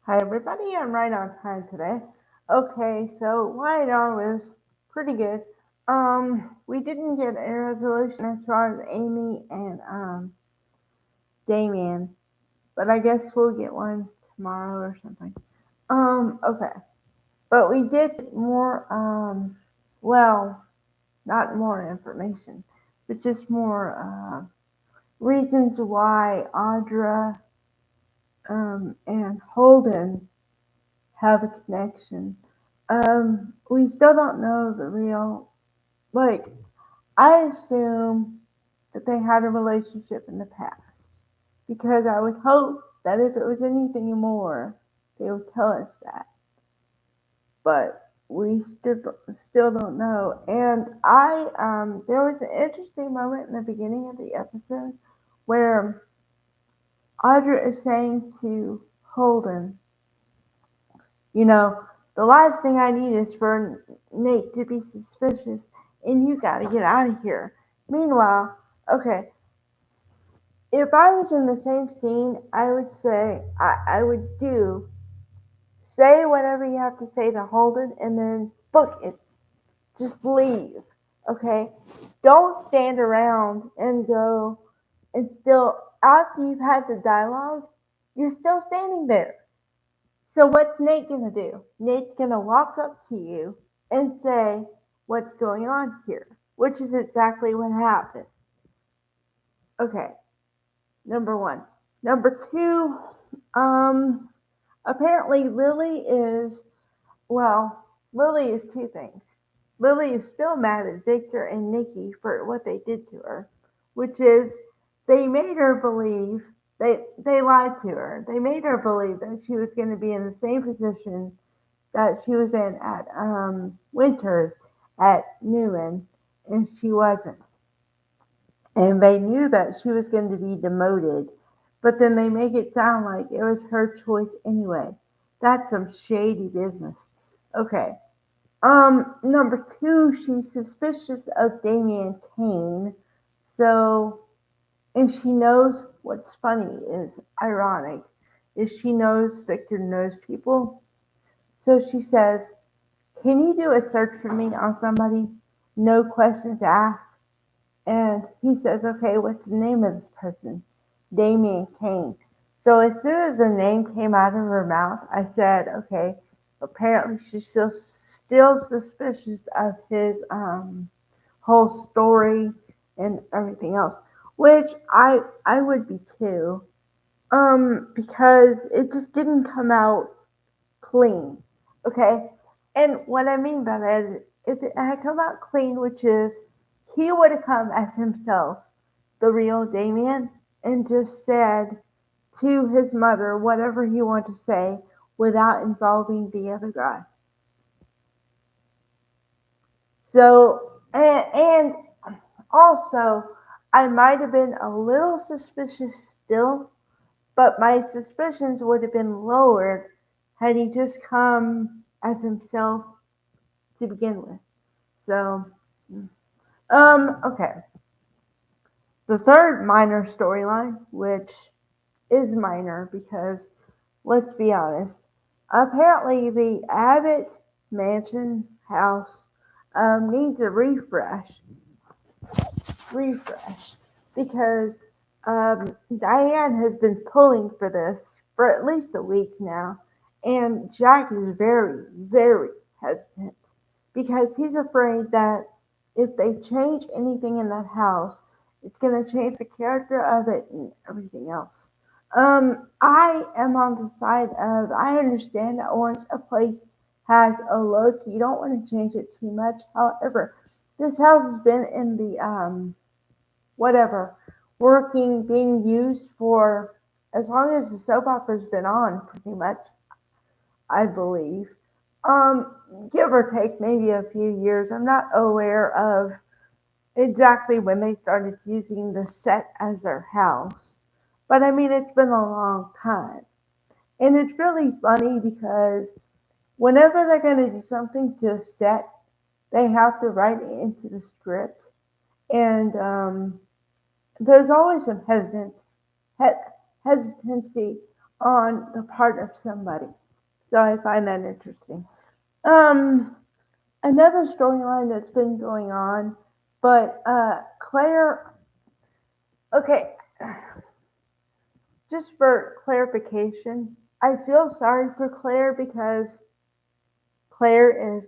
Hi everybody, I'm right on time today. Okay, so Y&R was pretty good. We didn't get a resolution as far as Amy and Damien, but I guess we'll get one tomorrow or something. Okay. But we did more well, not more information, but just more reasons why Audra and Holden have a connection. We still don't know the real, like, I assume that they had a relationship in the past because I would hope that if it was anything more, they would tell us that. But we still don't know. And there was an interesting moment in the beginning of the episode where Audra is saying to Holden, You know, the last thing I need is for Nate to be suspicious, and you gotta get out of here. Meanwhile, okay, if I was in the same scene, I would say, I would say whatever you have to say to Holden, and then book it. Just leave, okay? Don't stand around and go, and still, after you've had the dialogue, you're still standing there. So what's Nate gonna do? Nate's gonna walk up to you and say, "What's going on here?" Which is exactly what happened. Okay, number one. Number two, um, apparently Lily is two things. Lily is still mad at Victor and Nikki for what they did to her, which is they made her believe they lied to her. They made her believe that she was going to be in the same position that she was in at Winters at Newman, and she wasn't. And they knew that she was going to be demoted, but then they make it sound like it was her choice anyway. That's some shady business. Okay. Number two, she's suspicious of Damien Kane. So, and she knows what's funny is ironic is she knows Victor knows people. So she says, "Can you do a search for me on somebody? No questions asked." And he says, "Okay, what's the name of this person?" "Damien Kane." So as soon as the name came out of her mouth, I said, "Okay, apparently she's still suspicious of his whole story and everything else," which I would be too, because it just didn't come out clean. Okay? And what I mean by that is if it had come out clean, which is he would have come as himself, the real Damien, and just said to his mother whatever he wanted to say without involving the other guy. So, and also, I might have been a little suspicious still, but my suspicions would have been lowered had he just come as himself to begin with. So, okay. The third minor storyline, which is minor because let's be honest, apparently the Abbott Mansion house needs a refresh, because Diane has been pulling for this for at least a week now, and Jack is very, very hesitant because he's afraid that if they change anything in that house, it's going to change the character of it and everything else. I am on the side of I understand that once a place has a look, you don't want to change it too much. However, this house has been in the whatever being used for as long as the soap opera's been on, pretty much, I believe. Give or take maybe a few years. I'm not aware of exactly when they started using the set as their house. But I mean, it's been a long time. And it's really funny because whenever they're going to do something to a set, they have to write it into the script. And there's always some hesitancy on the part of somebody. So I find that interesting. Um, Another storyline that's been going on, but Claire. Okay, just for clarification, I feel sorry for Claire because Claire is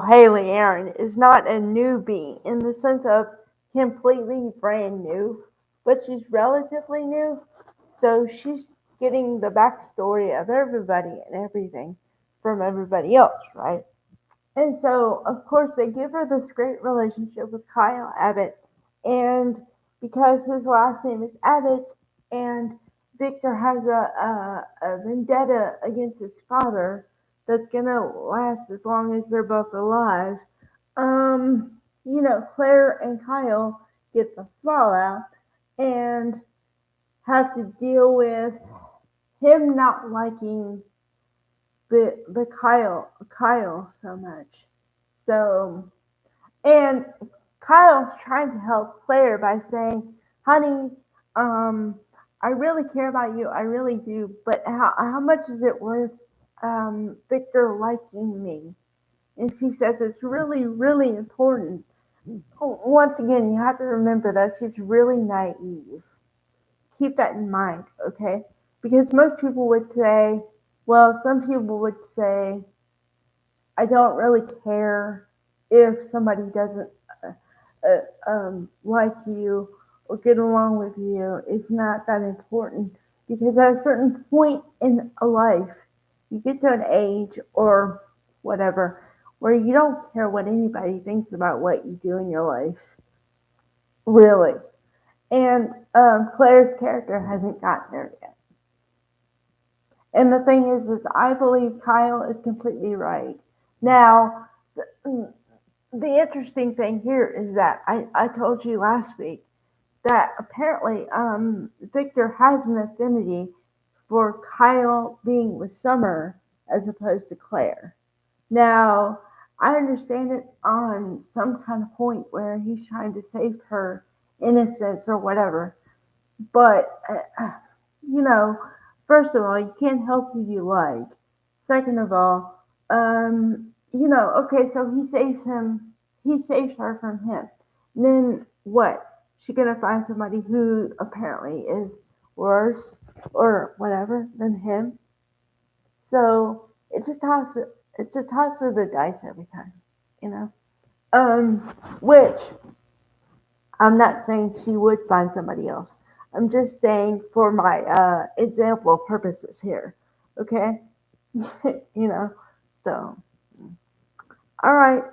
Haley Aaron is not a newbie in the sense of completely brand new, but she's relatively new. So she's getting the backstory of everybody and everything from everybody else, right? And so, of course, they give her this great relationship with Kyle Abbott. And because his last name is Abbott and Victor has a vendetta against his father that's going to last as long as they're both alive, Claire and Kyle get the fallout and have to deal with him not liking the Kyle so much. So and Kyle's trying to help Claire by saying, "Honey, um, I really care about you. I really do. But how much is it worth Victor liking me?" And she says it's really, really important. Once again, you have to remember that she's really naive. Keep that in mind, okay? Because most people would say, well, some people would say, I don't really care if somebody doesn't like you or get along with you. It's not that important because at a certain point in a life, you get to an age or whatever where you don't care what anybody thinks about what you do in your life, really. And Claire's character hasn't gotten there yet. And the thing is I believe Kyle is completely right. Now, the interesting thing here is that I told you last week that apparently Victor has an affinity for Kyle being with Summer as opposed to Claire. Now, I understand it on some kind of point where he's trying to save her innocence or whatever, but you know, first of all, you can't help who you like. Second of all, okay, so he saves her from him. And then what? She gonna find somebody who apparently is worse or whatever than him. So it's a toss of the dice every time, you know. Um, which I'm not saying she would find somebody else. I'm just saying for my example purposes here. Okay? you know. So, all right.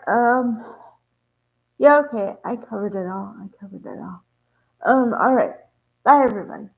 Yeah, okay. I covered it all. All right. Bye everybody.